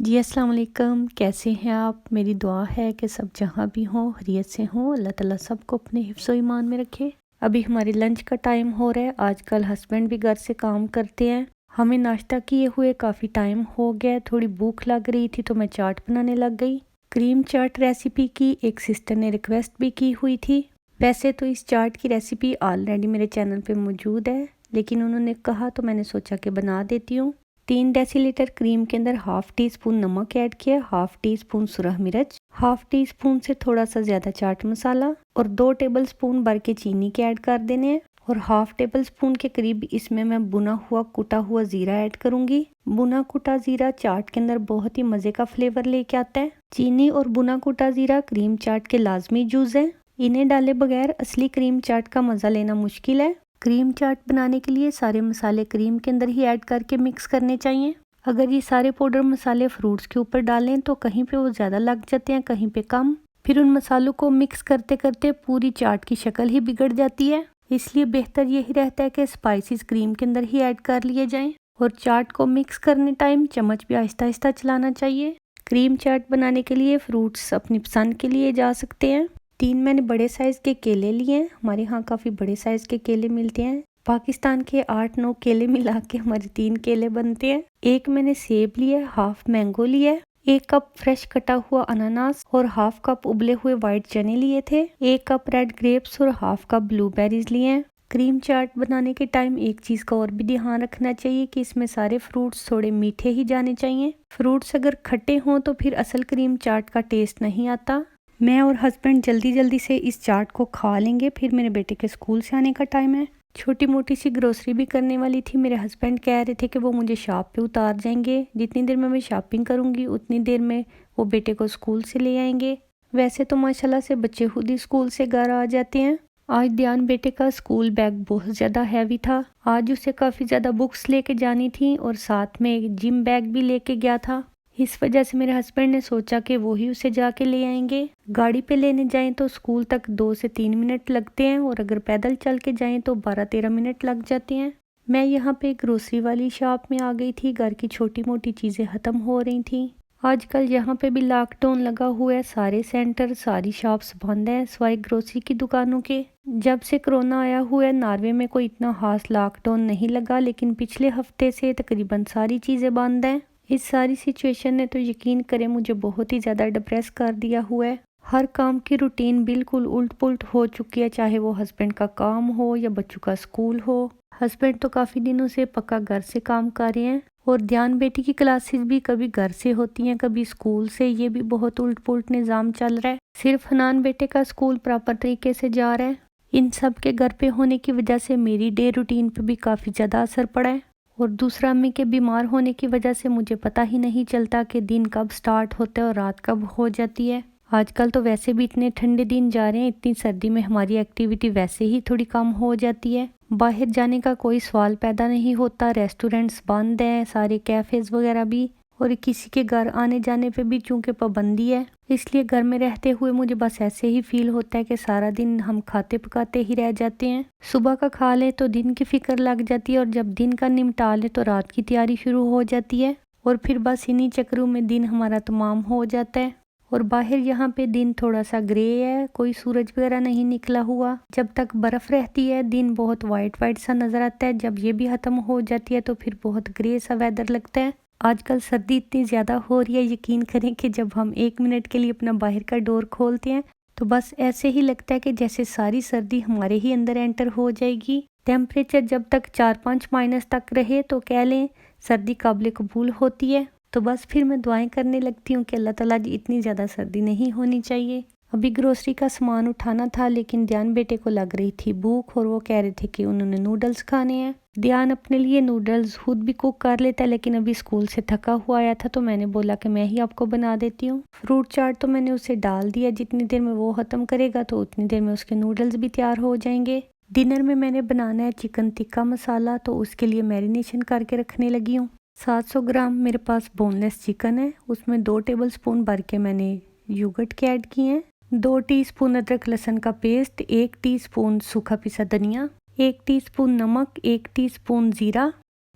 جی السلام علیکم، کیسے ہیں آپ؟ میری دعا ہے کہ سب جہاں بھی ہوں خیریت سے ہوں۔ اللہ تعالیٰ سب کو اپنے حفظ و ایمان میں رکھے۔ ابھی ہمارے لنچ کا ٹائم ہو رہا ہے۔ آج کل ہسبینڈ بھی گھر سے کام کرتے ہیں، ہمیں ناشتہ کیے ہوئے کافی ٹائم ہو گیا، تھوڑی بھوک لگ رہی تھی تو میں چاٹ بنانے لگ گئی۔ کریم چاٹ ریسیپی کی ایک سسٹر نے ریکویسٹ بھی کی ہوئی تھی۔ ویسے تو اس چاٹ کی ریسیپی آلریڈی میرے چینل پہ موجود ہے، لیکن انہوں نے کہا تو میں نے سوچا کہ بنا دیتی ہوں۔ 3 ڈیسی لیٹر کریم کے اندر ½ ٹی اسپون نمک ایڈ کیا، ½ ٹی اسپون سرخ مرچ، ½ ٹی اسپون سے تھوڑا سا زیادہ چاٹ مسالہ اور 2 ٹیبل اسپون بھر کے چینی کے ایڈ کر دینے ہیں، اور ½ ٹیبل اسپون کے قریب اس میں بنا ہوا کٹا ہوا زیرہ ایڈ کروں گی۔ بنا کٹا زیرہ چاٹ کے اندر بہت ہی مزے کا فلیور لے کے آتا ہے۔ چینی اور بنا کٹا زیرہ کریم چاٹ کے لازمی جز ہیں، انہیں ڈالے بغیر اصلی کریم چاٹ کا مزہ لینا مشکل ہے۔ کریم چاٹ بنانے کے لیے سارے مسالے کریم کے اندر ہی ایڈ کر کے مکس کرنے چاہیے۔ اگر یہ سارے پاؤڈر مسالے فروٹس کے اوپر ڈالیں تو کہیں پہ وہ زیادہ لگ جاتے ہیں، کہیں پہ کم، پھر ان مسالوں کو مکس کرتے کرتے پوری چاٹ کی شکل ہی بگڑ جاتی ہے۔ اس لیے بہتر یہی رہتا ہے کہ اسپائسیز کریم کے اندر ہی ایڈ کر لیے جائیں، اور چاٹ کو مکس کرنے ٹائم چمچ بھی آہستہ آہستہ چلانا چاہیے۔ کریم چاٹ بنانے کے لیے فروٹس اپنی پسند کے لیے جا سکتے ہیں۔ 3 میں نے بڑے سائز کے کیلے لیے ہیں، ہمارے ہاں کافی بڑے سائز کے کیلے ملتے ہیں۔ پاکستان کے 8-9 کیلے ملا کے ہمارے 3 کیلے بنتے ہیں۔ ایک میں نے سیب لیا، ½ مینگو لیا، 1 کپ فریش کٹا ہوا اناناس اور ½ کپ ابلے ہوئے وائٹ چنے لیے تھے، 1 کپ ریڈ گریپس اور ½ کپ بلو بیریز لیے ہیں۔ کریم چاٹ بنانے کے ٹائم ایک چیز کا اور بھی دھیان رکھنا چاہیے کہ اس میں سارے فروٹس تھوڑے میٹھے ہی جانے چاہیے۔ فروٹس اگر کھٹے ہوں تو پھر اصل کریم چاٹ کا ٹیسٹ نہیں آتا۔ میں اور ہسبینڈ جلدی جلدی سے اس چاٹ کو کھا لیں گے، پھر میرے بیٹے کے اسکول سے آنے کا ٹائم ہے۔ چھوٹی موٹی سی گروسری بھی کرنے والی تھی، میرے ہسبینڈ کہہ رہے تھے کہ وہ مجھے شاپ پہ اتار جائیں گے، جتنی دیر میں شاپنگ کروں گی اتنی دیر میں وہ بیٹے کو اسکول سے لے آئیں گے۔ ویسے تو ماشاءاللہ سے بچے خود ہی اسکول سے گھر آ جاتے ہیں۔ آج دیان بیٹے کا اسکول بیگ بہت زیادہ ہیوی تھا، آج اسے کافی زیادہ بکس لے کے جانی تھیں اور ساتھ میں ایک جم بیگ بھی لے کے گیا تھا۔ اس وجہ سے میرے ہسبینڈ نے سوچا کہ وہی اسے جا کے لے آئیں گے۔ گاڑی پہ لینے جائیں تو اسکول تک 2 سے 3 منٹ لگتے ہیں، اور اگر پیدل چل کے جائیں تو 12-13 منٹ لگ جاتے ہیں۔ میں یہاں پہ گروسری والی شاپ میں آ گئی تھی، گھر کی چھوٹی موٹی چیزیں ختم ہو رہی تھیں۔ آج کل یہاں پہ بھی لاک ڈاؤن لگا ہوا ہے، سارے سینٹر ساری شاپس بند ہیں سوائے گروسری کی دکانوں کے۔ جب سے کرونا آیا ہوا ہے ناروے میں کوئی اتنا خاص لاک ڈاؤن نہیں لگا، لیکن پچھلے ہفتے سے تقریباً ساری چیزیں بند ہیں۔ اس ساری سچویشن نے تو یقین کریں مجھے بہت ہی زیادہ ڈپریس کر دیا ہوا ہے۔ ہر کام کی روٹین بالکل الٹ پلٹ ہو چکی ہے، چاہے وہ ہسبینڈ کا کام ہو یا بچوں کا اسکول ہو۔ ہسبینڈ تو کافی دنوں سے پکا گھر سے کام کر رہے ہیں، اور دیان بیٹی کی کلاسز بھی کبھی گھر سے ہوتی ہیں کبھی اسکول سے، یہ بھی بہت الٹ پلٹ نظام چل رہا ہے۔ صرف حنان بیٹے کا اسکول پراپر طریقے سے جا رہا ہے۔ ان سب کے گھر پہ ہونے کی وجہ سے میری ڈے روٹین پہ بھی کافی زیادہ اثر پڑا ہے، اور دوسرا امی کے بیمار ہونے کی وجہ سے مجھے پتہ ہی نہیں چلتا کہ دن کب سٹارٹ ہوتا ہے اور رات کب ہو جاتی ہے۔ آج کل تو ویسے بھی اتنے ٹھنڈے دن جا رہے ہیں، اتنی سردی میں ہماری ایکٹیویٹی ویسے ہی تھوڑی کم ہو جاتی ہے، باہر جانے کا کوئی سوال پیدا نہیں ہوتا، ریسٹورنٹس بند ہیں، سارے کیفیز وغیرہ بھی، اور کسی کے گھر آنے جانے پہ بھی چونکہ پابندی ہے، اس لیے گھر میں رہتے ہوئے مجھے بس ایسے ہی فیل ہوتا ہے کہ سارا دن ہم کھاتے پکاتے ہی رہ جاتے ہیں۔ صبح کا کھا لیں تو دن کی فکر لگ جاتی ہے، اور جب دن کا نمٹا لیں تو رات کی تیاری شروع ہو جاتی ہے، اور پھر بس انہی چکروں میں دن ہمارا تمام ہو جاتا ہے۔ اور باہر یہاں پہ دن تھوڑا سا گرے ہے، کوئی سورج وغیرہ نہیں نکلا ہوا، جب تک برف رہتی ہے دن بہت وائٹ وائٹ سا نظر آتا ہے، جب یہ بھی ختم ہو جاتی ہے تو پھر بہت گرے سا ویدر لگتا ہے۔ آج کل سردی اتنی زیادہ ہو رہی ہے، یقین کریں کہ جب ہم 1 منٹ کے لیے اپنا باہر کا ڈور کھولتے ہیں تو بس ایسے ہی لگتا ہے کہ جیسے ساری سردی ہمارے ہی اندر انٹر ہو جائے گی۔ ٹیمپریچر جب تک 4-5 مائنس تک رہے تو کہہ لیں سردی قابل قبول ہوتی ہے، تو بس پھر میں دعائیں کرنے لگتی ہوں کہ اللہ تعالیٰ جی اتنی زیادہ سردی نہیں ہونی چاہیے۔ ابھی گروسری کا سامان اٹھانا تھا، لیکن دیان بیٹے کو لگ رہی تھی بھوک، اور وہ کہہ رہے تھے کہ انہوں نے نوڈلز کھانے ہیں۔ دیان اپنے لیے نوڈلز خود بھی کوک کر لیتا ہے، لیکن ابھی اسکول سے تھکا ہوا آیا تھا تو میں نے بولا کہ میں ہی آپ کو بنا دیتی ہوں۔ فروٹ چاٹ تو میں نے اسے ڈال دیا، جتنی دیر میں وہ ختم کرے گا تو اتنی دیر میں اس کے نوڈلز بھی تیار ہو جائیں گے۔ ڈنر میں نے بنانا ہے چکن ٹکا مسالہ، تو اس کے لیے میرینیشن کر کے رکھنے لگی ہوں۔ 700 گرام میرے پاس بون لیس چکن ہے، اس میں 2 ٹیبل سپون بھر کے میں نے یوگرٹ کے ایڈ کیے ہیں، 2 ٹی سپون ادرک لہسن کا پیسٹ، 1 ٹی سپون سوکھا پسا دھنیا، 1 ٹی سپون نمک، 1 ٹی سپون زیرہ،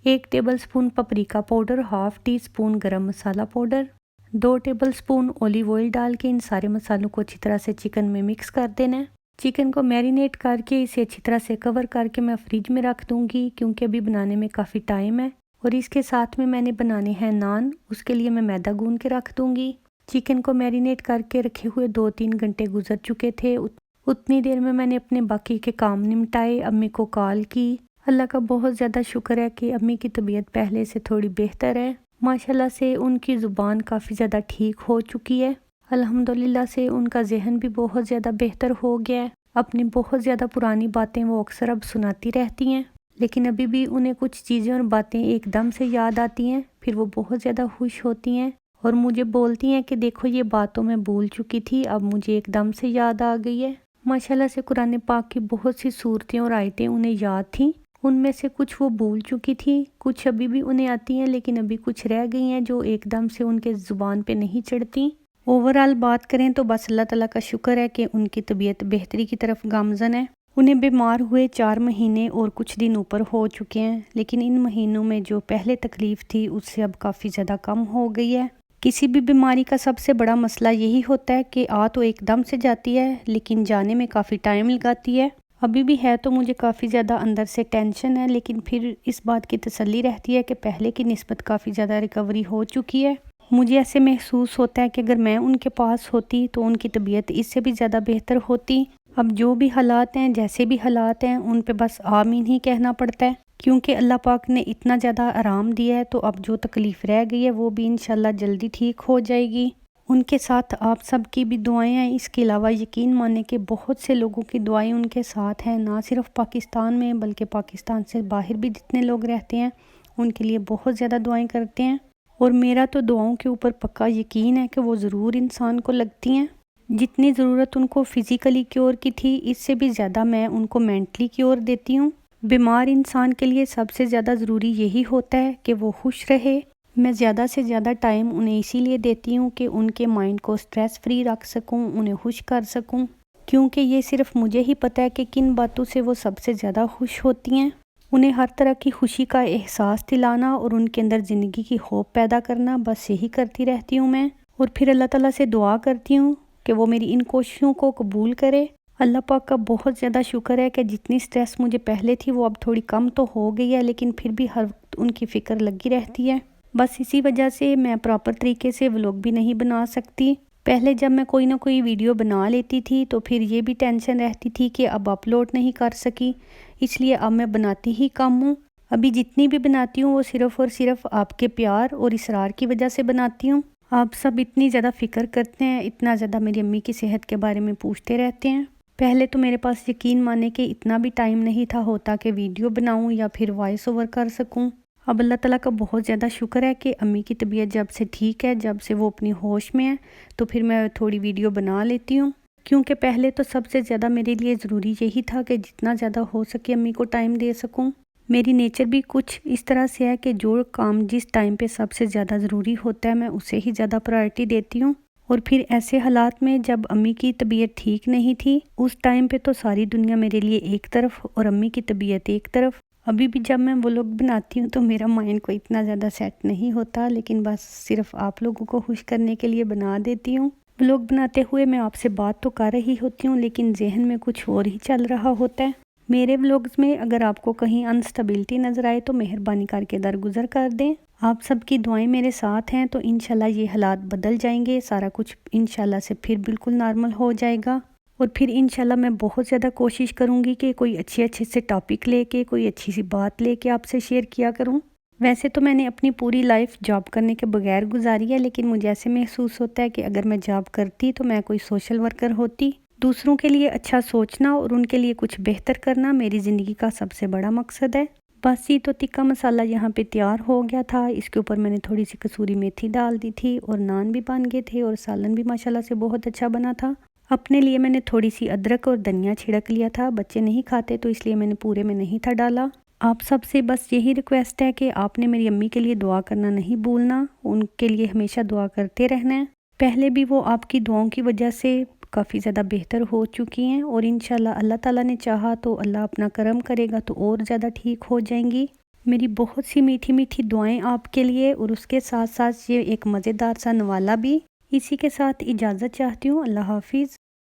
1 tablespoon paprika powder, half teaspoon garam masala powder, 2 tablespoon olive oil डाल के इन सारे मसालों को अच्छी तरह से चिकन में मिक्स कर देना है। चिकन को मैरिनेट करके इसे अच्छी तरह से कवर करके मैं फ्रिज में रख दूंगी, क्योंकि अभी बनाने में काफ़ी टाइम है। और इसके साथ में मैंने बनाने हैं नान, उसके लिए मैं मैदा गूंद के रख दूंगी। चिकन को मैरिनेट करके रखे हुए 2-3 घंटे गुजर चुके थे। उतनी देर में मैंने अपने बाकी के काम निपटाए, अम्मी को कॉल की। अल्लाह का बहुत ज़्यादा शुक्र है कि अम्मी की तबीयत पहले से थोड़ी बेहतर है। माशाल्लाह से उनकी ज़ुबान काफ़ी ज़्यादा ठीक हो चुकी है। अल्हम्दुलिल्लाह से उनका जहन भी बहुत ज़्यादा बेहतर हो गया है। अपनी बहुत ज़्यादा पुरानी बातें वो अक्सर अब सुनाती रहती हैं, लेकिन अभी भी उन्हें कुछ चीज़ें और बातें एकदम से याद आती हैं। फिर वो बहुत ज़्यादा खुश होती हैं और मुझे बोलती हैं कि देखो ये बातों मैं भूल चुकी थी, अब मुझे एकदम से याद आ गई है। माशाल्लाह से कुरान पाक की बहुत सी सूरतें और आयतें उन्हें याद थीं। उनमें से कुछ वो भूल चुकी थी, कुछ अभी भी उन्हें आती हैं, लेकिन अभी कुछ रह गई हैं जो एकदम से उनके ज़ुबान पे नहीं चढ़ती। ओवरऑल बात करें तो बस अल्लाह ताला का शुक्र है कि उनकी तबीयत बेहतरी की तरफ गामज़न है। उन्हें बीमार हुए 4 महीने और कुछ दिन ऊपर हो चुके हैं, लेकिन इन महीनों में जो पहले तकलीफ़ थी उससे अब काफ़ी ज़्यादा कम हो गई है। किसी भी बीमारी का सबसे बड़ा मसला यही होता है कि आ तो एकदम से जाती है, लेकिन जाने में काफ़ी टाइम लगाती है। अभी भी है तो मुझे काफ़ी ज़्यादा अंदर से टेंशन है, लेकिन फिर इस बात की तसल्ली रहती है कि पहले की निस्बत काफ़ी ज़्यादा रिकवरी हो चुकी है। मुझे ऐसे महसूस होता है कि अगर मैं उनके पास होती तो उनकी तबीयत इससे भी ज़्यादा बेहतर होती। अब जो भी हालात हैं, जैसे भी हालात हैं, उन पे बस आमीन ही कहना पड़ता है, क्योंकि अल्लाह पाक ने इतना ज़्यादा आराम दिया है। तो अब जो तकलीफ़ रह गई है वो भी इंशाल्लाह जल्दी ठीक हो जाएगी। उनके साथ आप सब की भी दुआएं हैं। इसके अलावा यकीन माने कि बहुत से लोगों की दुआएं उनके साथ हैं, ना सिर्फ पाकिस्तान में बल्कि पाकिस्तान से बाहर भी जितने लोग रहते हैं उनके लिए बहुत ज़्यादा दुआएं करते हैं। और मेरा तो दुआओं के ऊपर पक्का यकीन है कि वो ज़रूर इंसान को लगती हैं। जितनी ज़रूरत उनको फ़िज़िकली क्योर की थी, इससे भी ज़्यादा मैं उनको मेंटली क्योर देती हूँ। बीमार इंसान के लिए सबसे ज़्यादा ज़रूरी यही होता है कि वो खुश रहे। मैं ज़्यादा से ज़्यादा टाइम उन्हें इसीलिए देती हूँ कि उनके माइंड को स्ट्रेस फ्री रख सकूँ, उन्हें खुश कर सकूँ, क्योंकि ये सिर्फ मुझे ही पता है कि किन बातों से वो सबसे ज़्यादा खुश होती हैं। उन्हें हर तरह की खुशी का एहसास दिलाना और उनके अंदर ज़िंदगी की होप पैदा करना, बस यही करती रहती हूँ मैं। और फिर अल्लाह ताला से दुआ करती हूँ कि वो मेरी इन कोशिशों को कबूल करे। अल्लाह पाक का बहुत ज़्यादा शुक्र है कि जितनी स्ट्रेस मुझे पहले थी वो अब थोड़ी कम तो हो गई है, लेकिन फिर भी हर वक्त उनकी फ़िक्र लगी रहती है। बस इसी वजह से मैं प्रॉपर तरीके से व्लॉग भी नहीं बना सकती। पहले जब मैं कोई ना कोई वीडियो बना लेती थी तो फिर ये भी टेंशन रहती थी कि अब अपलोड नहीं कर सकी, इसलिए अब मैं बनाती ही कम हूँ। अभी जितनी भी बनाती हूँ वो सिर्फ़ और सिर्फ आपके प्यार और इसरार की वजह से बनाती हूँ। आप सब इतनी ज़्यादा फ़िक्र करते हैं, इतना ज़्यादा मेरी अम्मी की सेहत के बारे में पूछते रहते हैं। पहले तो मेरे पास यकीन माने कि इतना भी टाइम नहीं था होता कि वीडियो बनाऊँ या फिर वॉइस ओवर कर सकूँ। अब अल्लाह ताला का बहुत ज़्यादा शुक्र है कि अम्मी की तबीयत जब से ठीक है, जब से वो अपनी होश में है, तो फिर मैं थोड़ी वीडियो बना लेती हूँ। क्योंकि पहले तो सबसे ज़्यादा मेरे लिए ज़रूरी यही था कि जितना ज़्यादा हो सके अम्मी को टाइम दे सकूँ। मेरी नेचर भी कुछ इस तरह से है कि जो काम जिस टाइम पे सबसे ज़्यादा ज़रूरी होता है मैं उसे ही ज़्यादा प्रायोरिटी देती हूँ। और फिर ऐसे हालात में जब अम्मी की तबीयत ठीक नहीं थी, उस टाइम पे तो सारी दुनिया मेरे लिए एक तरफ और अम्मी की तबीयत एक तरफ। अभी भी जब मैं व्लॉग बनाती हूँ तो मेरा माइंड को इतना ज़्यादा सेट नहीं होता, लेकिन बस सिर्फ आप लोगों को खुश करने के लिए बना देती हूँ। व्लॉग बनाते हुए मैं आपसे बात तो कर रही होती हूँ, लेकिन जहन में कुछ और ही चल रहा होता है। मेरे व्लॉग्स में अगर आपको कहीं अनस्टेबिलिटी नज़र आए तो मेहरबानी करके दरगुजर कर दें। आप सबकी दुआएं मेरे साथ हैं तो इंशाल्लाह ये हालात बदल जाएंगे, सारा कुछ इंशाल्लाह से फिर बिल्कुल नॉर्मल हो जाएगा। और फिर इंशाल्लाह मैं बहुत ज़्यादा कोशिश करूँगी कि कोई अच्छे से टॉपिक लेके, कोई अच्छी सी बात लेके आपसे शेयर किया करूँ। वैसे तो मैंने अपनी पूरी लाइफ जॉब करने के बगैर गुजारी है, लेकिन मुझे ऐसे महसूस होता है कि अगर मैं जॉब करती तो मैं कोई सोशल वर्कर होती। दूसरों के लिए अच्छा सोचना और उनके लिए कुछ बेहतर करना मेरी ज़िंदगी का सबसे बड़ा मकसद है। बस ये तो टिक्का मसाला यहाँ पे तैयार हो गया था। इसके ऊपर मैंने थोड़ी सी कसूरी मेथी डाल दी थी और नान भी बन गए थे और सालन भी माशाल्लाह से बहुत अच्छा बना था। अपने लिए मैंने थोड़ी सी अदरक और धनिया छिड़क लिया था। बच्चे नहीं खाते तो इसलिए मैंने पूरे में नहीं था डाला। आप सबसे बस यही रिक्वेस्ट है कि आपने मेरी अम्मी के लिए दुआ करना नहीं भूलना, उनके लिए हमेशा दुआ करते रहना है। पहले भी वो आपकी दुआओं की वजह से काफ़ी ज़्यादा बेहतर हो चुकी हैं और इंशाल्लाह अल्लाह ताला ने चाहा तो अल्लाह अपना करम करेगा तो और ज़्यादा ठीक हो जाएंगी। میری بہت سی میٹھی میٹھی دعائیں آپ کے لیے، اور اس کے ساتھ ساتھ یہ ایک مزیدار سا نوالا بھی۔ اسی کے ساتھ اجازت چاہتی ہوں۔ اللہ حافظ۔